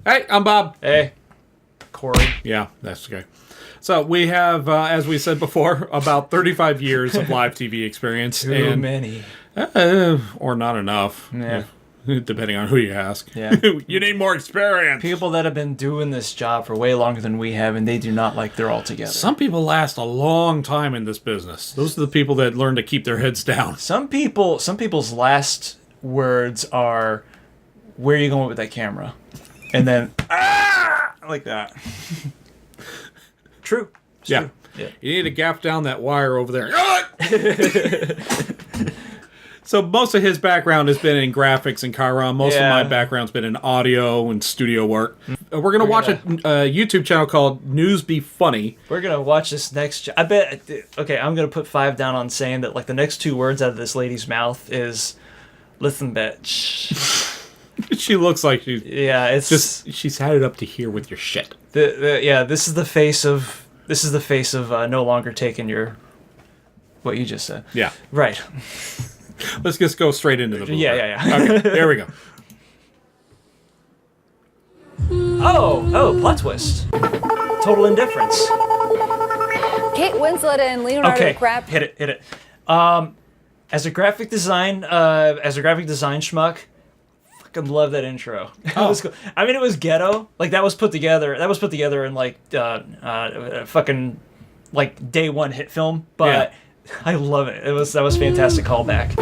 Hey, I'm Bob. Hey, Corey. Yeah, that's okay. So we have, as we said before, about 35 years of live TV experience. Too many. Or not enough. Yeah. Depending on who you ask. Yeah. You need more experience. People that have been doing this job for way longer than we have, and they do not like they're all together. Some people last a long time in this business. Those are the people that learn to keep their heads down. Some people's last words are, "Where are you going with that camera?" And then, like that. True. It's yeah. True. Yeah. You need to gaff down that wire over there. So most of his background has been in graphics and Chiron. Most of my background's been in audio and studio work. We're going to watch a YouTube channel called News Be Funny. We're going to watch this next... I bet... Okay, I'm going to put 5 down on saying that, like, the next 2 words out of this lady's mouth is, "Listen, bitch." She looks like she's... Yeah, it's... just she's had it up to here with your shit. This is the face of... no longer taking your... What you just said. Yeah. Right. Let's just go straight into the blooper. Yeah. Okay, there we go. Oh, plot twist. Total indifference. Kate Winslet and Leonardo DiCaprio. Hit it. As a graphic design schmuck, fucking love that intro. It was cool. I mean, it was ghetto. Like that was put together in like fucking like day one hit film, but. Yeah. I love it. That was a fantastic callback.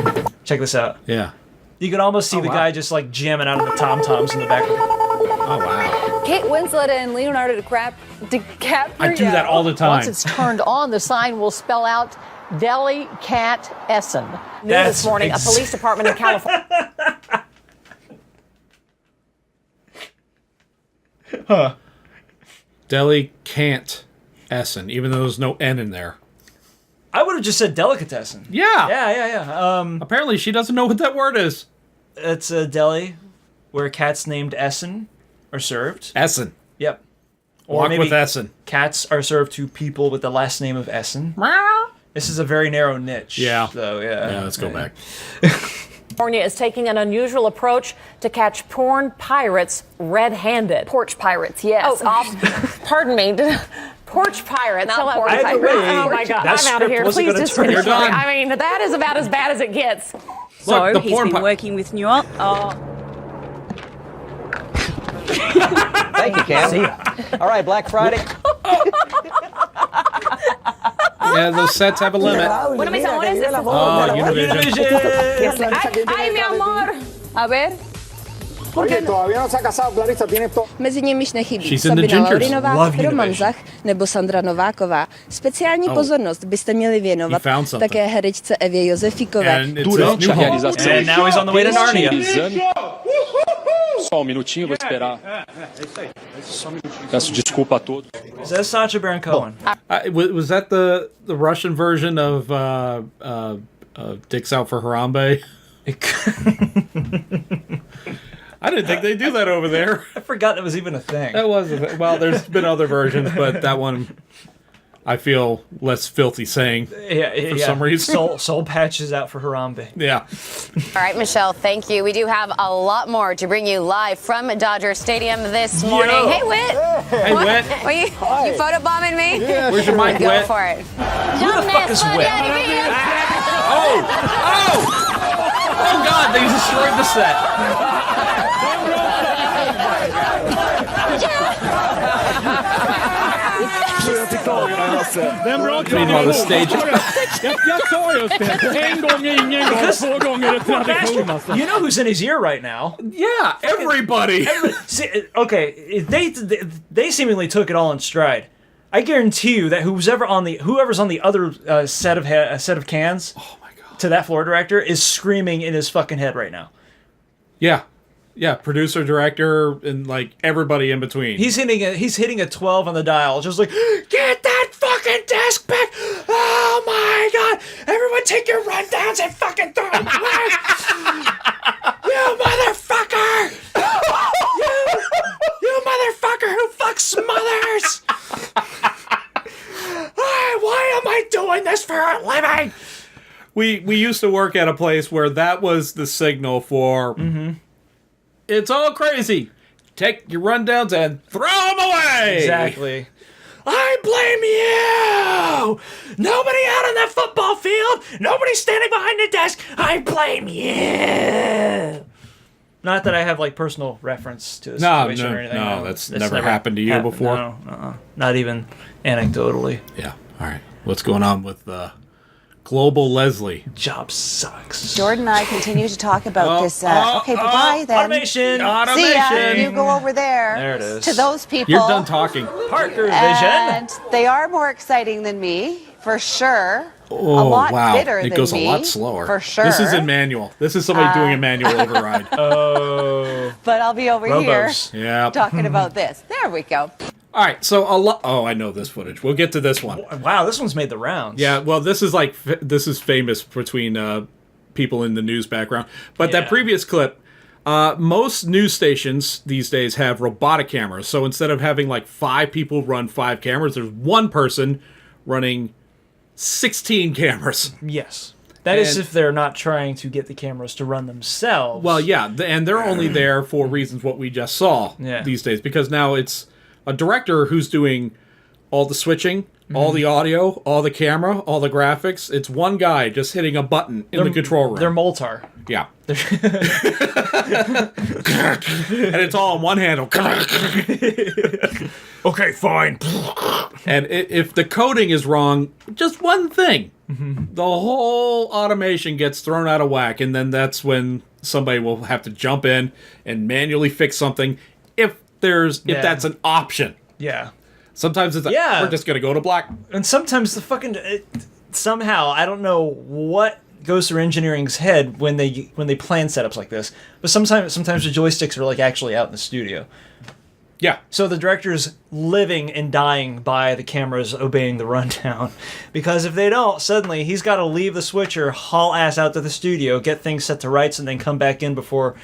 Check this out. Yeah. You can almost see the guy just like jamming out of the tom-toms in the back. Oh, wow. Kate Winslet and Leonardo DiCaprio. I do that all the time. Once it's turned on, the sign will spell out Deli Cat Essen. New this morning, a police department in California. Huh. Deli can't Essen, even though there's no N in there. I would have just said delicatessen. Yeah. Yeah. Apparently she doesn't know what that word is. It's a deli where cats named Essen are served. Essen. Yep. Or Walk maybe with Essen. Cats are served to people with the last name of Essen. This is a very narrow niche. Yeah. So, yeah. Yeah, let's go back. California is taking an unusual approach to catch porn pirates red-handed. Porch pirates, yes. Oh, pardon me. Porch pirates. Not porch pirates. Oh my God, I'm out of here. Please just finish. I mean, that is about as bad as it gets. So look, he's been working with New York. Thank you, Cam. All right, Black Friday. Yeah, those sets have a limit. What is this? Oh, Univision. Ay, mi amor. A ver. Mezi nimiž nechybí She's in the Sabina gingers. Laurinová, Love Roman Univision. Zach nebo Sandra Nováková. Speciální pozornost byste měli věnovat také herečce Evě Josefíkové. And it's his new home. And now he's on the way to Narnia. Só minutinho, vou esperar. Peço desculpa a todos. Is that Sacha Baron Cohen? Was that the Russian version of Dicks Out for Harambe? I didn't think they do that over there. I forgot that was even a thing. That was well. There's been other versions, but that one I feel less filthy saying for some reason. Soul patches out for Harambe. Yeah. All right, Michelle, thank you. We do have a lot more to bring you live from Dodger Stadium this morning. Yo. Hey, Whit. Hey, Whit. What, you photobombing me? Yeah. Where's your mic, Go Whit? for it. Who the fuck is Whit? Oh, God, they destroyed the set. Den bra Meanwhile, the stage. Jag sa just det. En gång är ingen gång, 2 gånger är tradition alltså. You know who's in his ear right now? Yeah, everybody. Okay, they seemingly took it all in stride. I guarantee you that whoever's on the other set of cans, oh my God, to that floor director is screaming in his fucking head right now. Yeah, producer, director, and like everybody in between. He's hitting a 12 on the dial, just like, get that fucking desk back! Oh my God! Everyone, take your rundowns and fucking throw them away! You motherfucker! You motherfucker who fucks mothers! Why am I doing this for a living? We used to work at a place where that was the signal for. It's all crazy. take your rundowns and throw them away. Exactly. I blame you! Nobody out on that football field! Nobody standing behind the desk! I blame you! Not that I have like personal reference to the situation or anything. No, that's never happened to you before? No, not even anecdotally. Yeah, all right. What's going on with Global Leslie? Job sucks. Jordan and I continue to talk about this. Okay, bye-bye then. Automation! See ya. You go over there. There it is. To those people. You're done talking. Parker Vision. And they are more exciting than me, for sure. Oh, a lot wow. bitter than It goes me, a lot slower. For sure. This is in manual. This is somebody doing a manual override. Oh. But I'll be over Robos. here Yeah. talking about this. There we go. All right, so a lot. Oh, I know this footage. We'll get to this one. Wow, this one's made the rounds. Yeah, well, this is famous between people in the news background. But that previous clip, most news stations these days have robotic cameras. So instead of having like 5 people run 5 cameras, there's one person running 16 cameras. Yes. That is if they're not trying to get the cameras to run themselves. Well, yeah, and they're only there for reasons what we just saw these days. Because now it's a director who's doing all the switching, all the audio, all the camera, all the graphics. It's one guy just hitting a button in the control room. They're Moltar. Yeah. And it's all on one handle. Okay, fine. And if the coding is wrong, just one thing, the whole automation gets thrown out of whack, and then that's when somebody will have to jump in and manually fix something if that's an option. Yeah. Sometimes it's like, we're just going to go to black. And sometimes the fucking... somehow, I don't know what goes through engineering's head when they plan setups like this, but sometimes the joysticks are like actually out in the studio. Yeah. So the director's living and dying by the cameras obeying the rundown, because if they don't, suddenly he's got to leave the switcher, haul ass out to the studio, get things set to rights, and then come back in before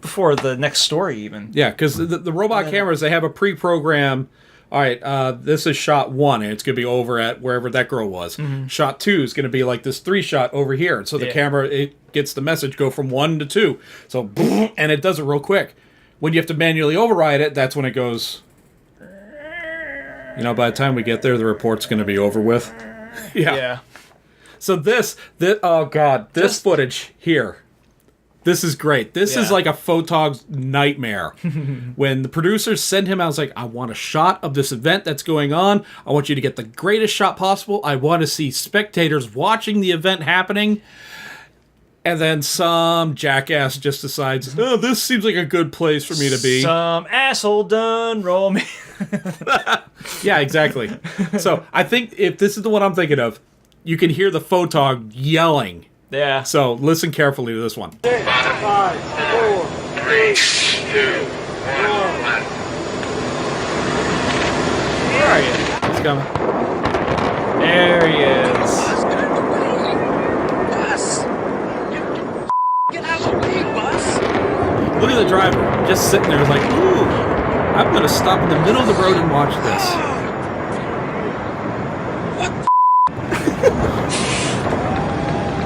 the next story even. Yeah, because the robot cameras, they have a pre-program. All right, this is shot 1, and it's going to be over at wherever that girl was. Shot 2 is going to be like this 3-shot over here. So the camera, it gets the message go from 1 to 2. So, boom, and it does it real quick. When you have to manually override it, that's when it goes... by the time we get there, the report's going to be over with. Yeah. So this oh god, this footage here. This is great. This is like a photog's nightmare. When the producers send him out, I was like, I want a shot of this event that's going on. I want you to get the greatest shot possible. I want to see spectators watching the event happening. And then some jackass just decides, oh, this seems like a good place for me to be. Some asshole done roll me. Yeah, exactly. So I think if this is the one I'm thinking of, you can hear the photog yelling. Yeah. So listen carefully to this one. 6, 5, 4, 3, 2, 1. Where are you? He's coming. There he is. Get out of the way, bus! Look at the driver, just sitting there like, ooh, I'm going to stop in the middle of the road and watch this.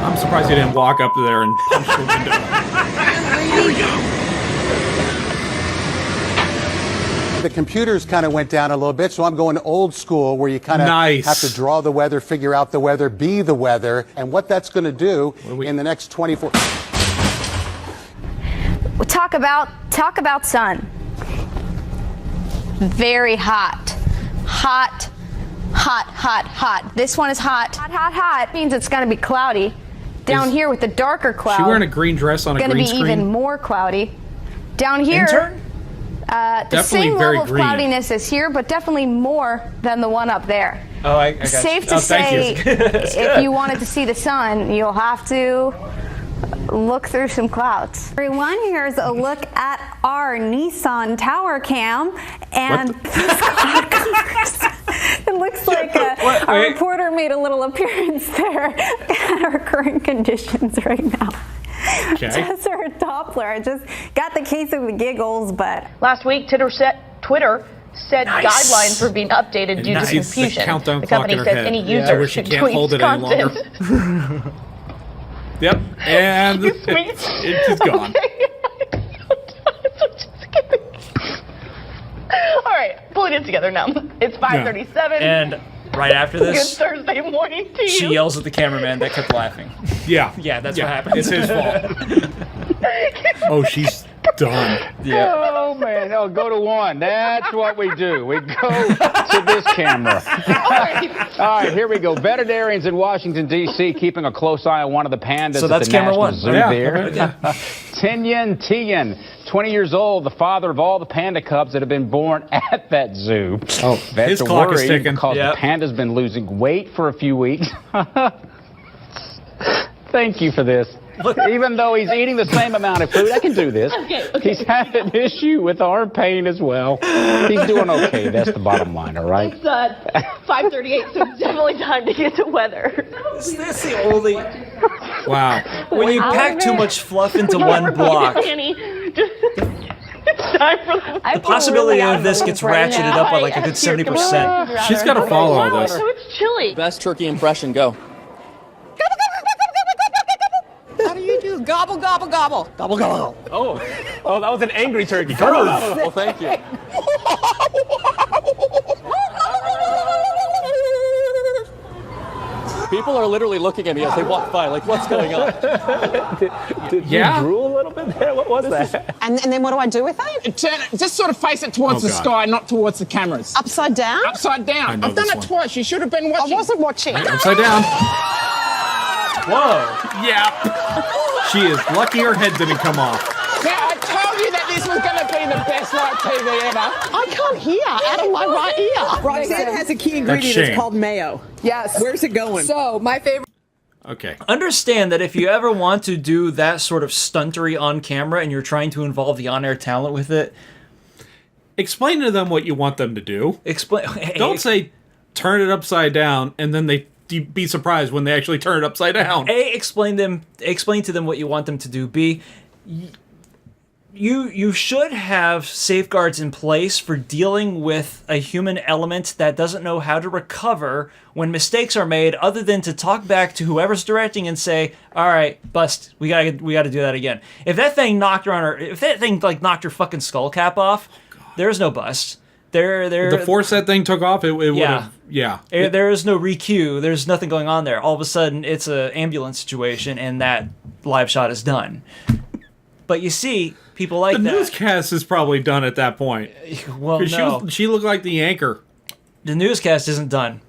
I'm surprised he didn't walk up there and punch the window. Here we go! The computers kind of went down a little bit, so I'm going old school where you kind of have to draw the weather, figure out the weather, be the weather, and what that's going to do in the next 24... Talk about sun. Very hot. Hot. This one is hot. Hot. Means it's going to be cloudy. Down here with the darker cloud. She wearing a green dress on a green screen? Going to be even more cloudy. Down here, the same level of cloudiness is here, but definitely more than the one up there. Oh, I got Safe to say, if you wanted to see the sun, you'll have to look through some clouds. Everyone, here's a look at our Nissan tower cam, and it looks like a reporter made a little appearance there at our current conditions right now. Okay. Just our Doppler. Just got the case of the giggles, but last week Twitter said guidelines were being updated due to confusion. The company says any user should tweet content. Yep, and it's gone. pulling it together now. It's 5:37. And right after this, good Thursday morning to you. She yells at the cameraman that kept laughing. Yeah. Yeah, that's what happened. It's his fault. Oh, she's done. Yeah. Oh, man. Oh, go to one. That's what we do. We go to this camera. All right, here we go. Veterinarians in Washington, D.C. keeping a close eye on one of the pandas So that's at the camera National one. Zoo Yeah. there. Tian, 20 years old, the father of all the panda cubs that have been born at that zoo. Oh, Vets his are clock is worried ticking. because the panda's been losing weight for a few weeks. Thank you for this. Even though he's eating the same amount of food, I can do this. Okay. He's had an issue with arm pain as well. He's doing okay. That's the bottom line, all right? It's 5:38, so it's definitely time to get to weather. Is this the only... Wow. When you pack too much fluff into one block, Annie, it's time for the possibility of this gets ratcheted up by like a good 70%. She's got to follow all this. So it's chilly. Best turkey impression, go. How do you do? Gobble, gobble, gobble. Gobble, gobble. Oh, that was an angry turkey. Oh, thank you. People are literally looking at me as they walk by, like, what's going on? Did you drool a little bit there? What was that? And then what do I do with it? Just sort of face it towards the sky, not towards the cameras. Upside down? Upside down. I've done it twice. You should have been watching. I wasn't watching. Upside down. Whoa. Yeah. She is lucky her head didn't come off. Now, I told you that this was going to be the best live TV ever. I can't hear out of my right ear. Roxanne has a key That's ingredient. shame. It's called mayo. Yes. Where's it going? So, my favorite. Okay. Understand that if you ever want to do that sort of stuntery on camera and you're trying to involve the on-air talent with it, explain to them what you want them to do. Don't say turn it upside down and then they be surprised when they actually turn it upside down. A, explain to them what you want them to do. B, you should have safeguards in place for dealing with a human element that doesn't know how to recover when mistakes are made, other than to talk back to whoever's directing and say, "All right, bust. We got to do that again." If that thing knocked your fucking skull cap off, there's no bust. The force that thing took off, it would have. Yeah. There is no recue. There's nothing going on there. All of a sudden, it's an ambulance situation, and that live shot is done. But you see, people like the that. newscast is probably done at that point. Well, no. She looked like the anchor. The newscast isn't done.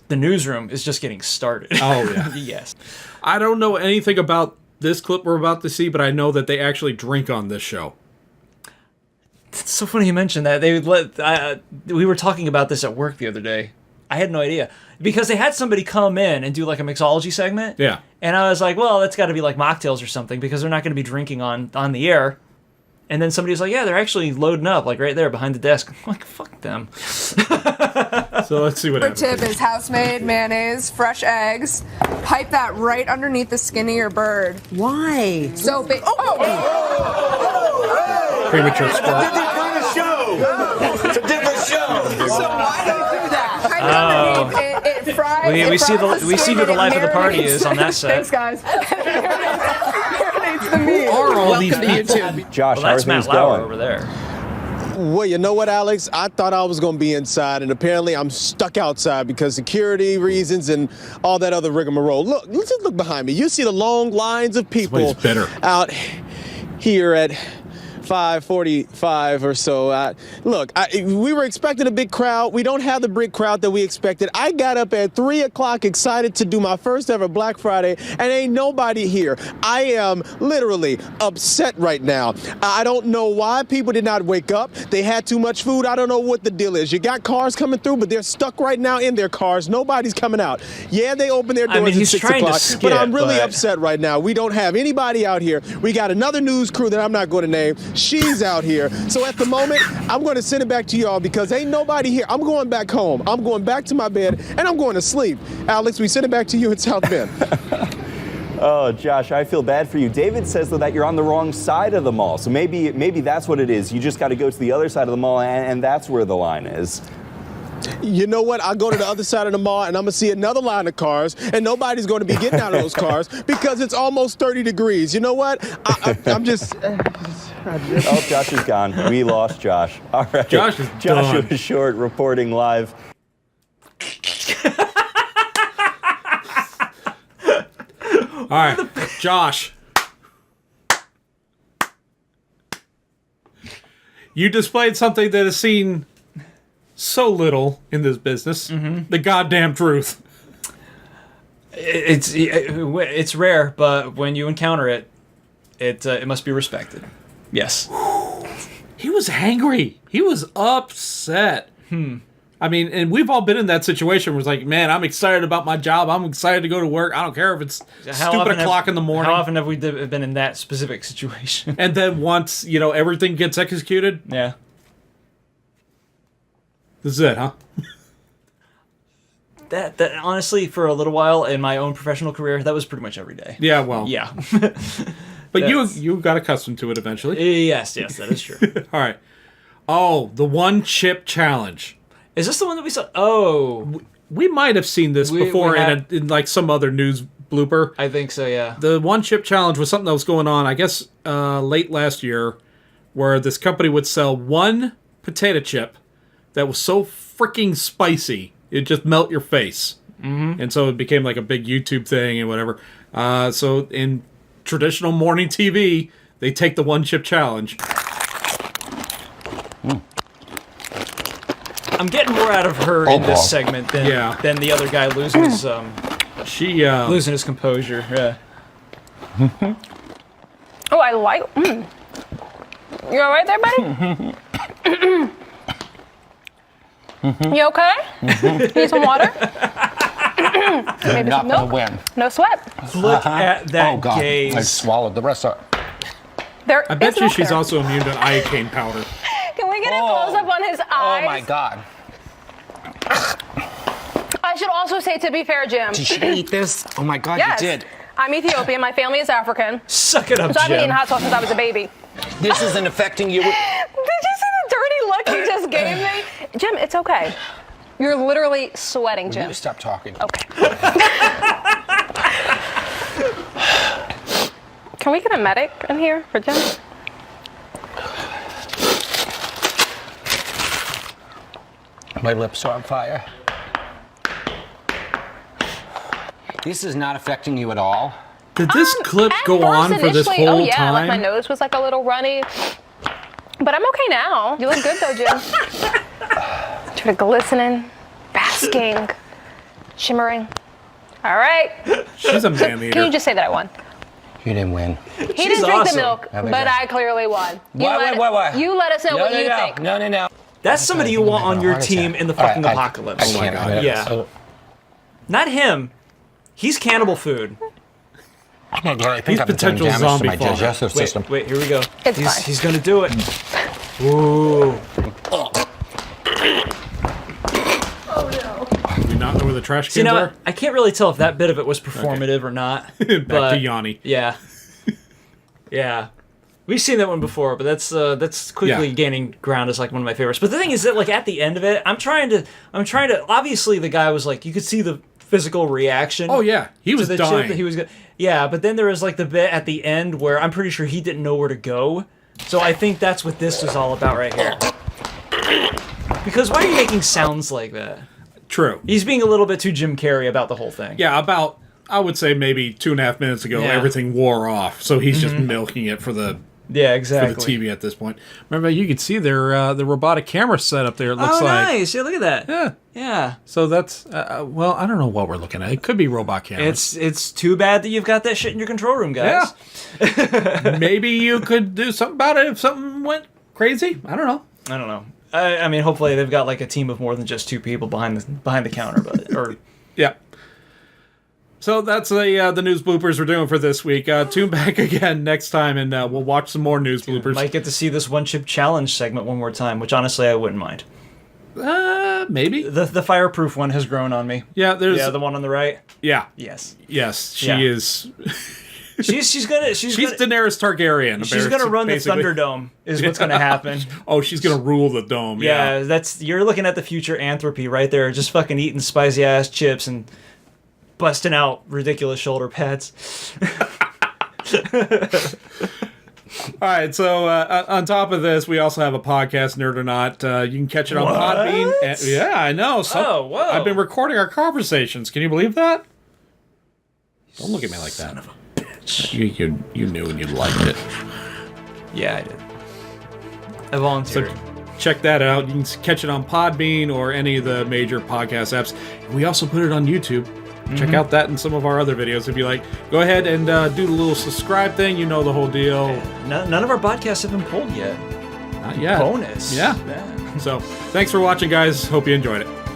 The newsroom is just getting started. Oh, yeah. Yes. I don't know anything about this clip we're about to see, but I know that they actually drink on this show. It's so funny you mentioned that. We were talking about this at work the other day. I had no idea. Because they had somebody come in and do like a mixology segment. Yeah. And I was like, well, that's got to be like mocktails or something because they're not going to be drinking on the air. And then somebody was like, yeah, they're actually loading up like right there behind the desk. I'm like, fuck them. So let's see what happens. Tip is house-made mayonnaise, fresh eggs. Pipe that right underneath the skin of your bird. Why? So big. Premature squirt. It's a different show. So why do you do that? It fries. We see who the life of the party is on that set. Thanks, guys. Marinates the meat. Who are all these people? Josh, Well, that's Matt Lauer over there. Well, you know what, Alex? I thought I was going to be inside, and apparently I'm stuck outside because security reasons and all that other rigmarole. Look, let's just look behind me. You see the long lines of people out here at 5:45 or so. Look, we were expecting a big crowd. We don't have the big crowd that we expected. I got up at 3 o'clock excited to do my first ever Black Friday, and ain't nobody here. I am literally upset right now. I don't know why people did not wake up. They had too much food. I don't know what the deal is. You got cars coming through, but they're stuck right now in their cars. Nobody's coming out. Yeah, they open their doors at 6 o'clock, but I'm really upset right now. We don't have anybody out here. We got another news crew that I'm not going to name. She's out here. So at the moment, I'm going to send it back to y'all because ain't nobody here. I'm going back home. I'm going back to my bed, and I'm going to sleep. Alex, we send it back to you in South Bend. Oh, Josh, I feel bad for you. David says, though, that you're on the wrong side of the mall. So maybe that's what it is. You just got to go to the other side of the mall, and that's where the line is. You know what? I'll go to the other side of the mall and I'm going to see another line of cars and nobody's going to be getting out of those cars because it's almost 30 degrees. You know what? I'm just... Oh, Josh is gone. We lost Josh. All right. Josh is Joshua done. Short reporting live. All right, Josh. You displayed something that is seen so little in this business. The goddamn truth. It's rare, but when you encounter it, it must be respected. Yes. He was angry. He was upset. I mean, and we've all been in that situation where it's like, man, I'm excited about my job. I'm excited to go to work. I don't care if it's stupid o'clock in the morning. How often have we been in that specific situation? And then once, everything gets executed. Yeah. This is it, huh? That honestly, for a little while in my own professional career, that was pretty much every day. Yeah, well. Yeah. But you got accustomed to it eventually. Yes, that is true. All right. Oh, the one chip challenge. Is this the one that we saw? Oh. We might have seen this before in like some other news blooper. I think so, yeah. The one chip challenge was something that was going on, I guess, late last year, where this company would sell one potato chip that was so freaking spicy, it'd just melt your face. And so it became like a big YouTube thing and whatever. So in traditional morning TV, they take the one chip challenge. I'm getting more out of her in this segment than the other guy losing his losing his composure. Yeah. Oh, I like. You all right there, buddy? You okay? Need some water? Maybe Not some gonna milk? win. No sweat. Look at that Oh God! gaze. I swallowed the rest of it. I bet you she's also immune to iocane powder. Can we get a close up on his eyes? Oh my God! I should also say, to be fair, Jim. Did she eat this? Oh my God! Yes. You did. I'm Ethiopian. My family is African. Suck it up, So I've been Jim. eating hot sauce since I was a baby. This isn't affecting you. Did you see the dirty look you just gave me? Jim, it's okay. You're literally sweating, Jim. You stop talking. Okay. Can we get a medic in here for Jim? My lips are on fire. This is not affecting you at all. Did this clip go on for this Initially, whole yeah, time? like my nose was like a little runny. But I'm okay now. You look good though, Jim. Sort of glistening, basking, shimmering. All right. She's a man eater. Can you just say that I won? You didn't win. He didn't drink the milk, Have a but glass. I clearly won. Why? You let us know what you think. No. That's somebody you want on your team in the fucking I apocalypse. can't. Yeah. Not him. He's cannibal food. Oh my God, I think He's I've been doing potential damage to zombie my father. digestive system. Wait, here we go. It's fine. He's gonna do it. Ooh. Do you not know where the trash See, cans now, are? I can't really tell if that bit of it was performative or not. Back but, to Yanni. Yeah. Yeah. We've seen that one before, but that's quickly gaining ground as like one of my favorites. But the thing is that like at the end of it, I'm trying to obviously the guy was like, you could see the physical reaction. Oh yeah, he was to the dying. chip that he was yeah, but then there was like the bit at the end where I'm pretty sure he didn't know where to go. So I think that's what this is all about right here. Because why are you making sounds like that? True. He's being a little bit too Jim Carrey about the whole thing. Yeah, about, I would say maybe 2.5 minutes ago, everything wore off. So he's just milking it for the exactly. for the TV at this point. Remember, you could see their the robotic camera set up there. It looks like nice. Yeah, look at that. Yeah. Yeah. So that's well, I don't know what we're looking at. It could be robot cameras. It's too bad that you've got that shit in your control room, guys. Yeah. Maybe you could do something about it if something went crazy. I don't know. I mean, hopefully they've got like a team of more than just two people behind the counter, but yeah. So that's the news bloopers we're doing for this week. Tune back again next time, and we'll watch some more news bloopers. Might get to see this one chip challenge segment one more time, which honestly I wouldn't mind. Maybe the fireproof one has grown on me. Yeah, there's the one on the right. Yeah. Yes. She is. She's Daenerys Targaryen. She's gonna run basically. the Thunderdome. Is what's gonna happen. Oh, she's gonna rule the dome. Yeah. You're looking at the future Anthropy right there, just fucking eating spicy ass chips and busting out ridiculous shoulder pads. All right, so on top of this, we also have a podcast, Nerd or Not. You can catch it on Podbean. Yeah, I know. Whoa. I've been recording our conversations. Can you believe that? Don't look at me like that. Son of a bitch. You knew and you liked it. Yeah, I did. I volunteered. So check that out. You can catch it on Podbean or any of the major podcast apps. We also put it on YouTube. Check out that and some of our other videos if you like. Go ahead and do the little subscribe thing. You know the whole deal. None of our podcasts have been pulled yet. Not yet. Bonus. Yeah. So thanks for watching, guys. Hope you enjoyed it.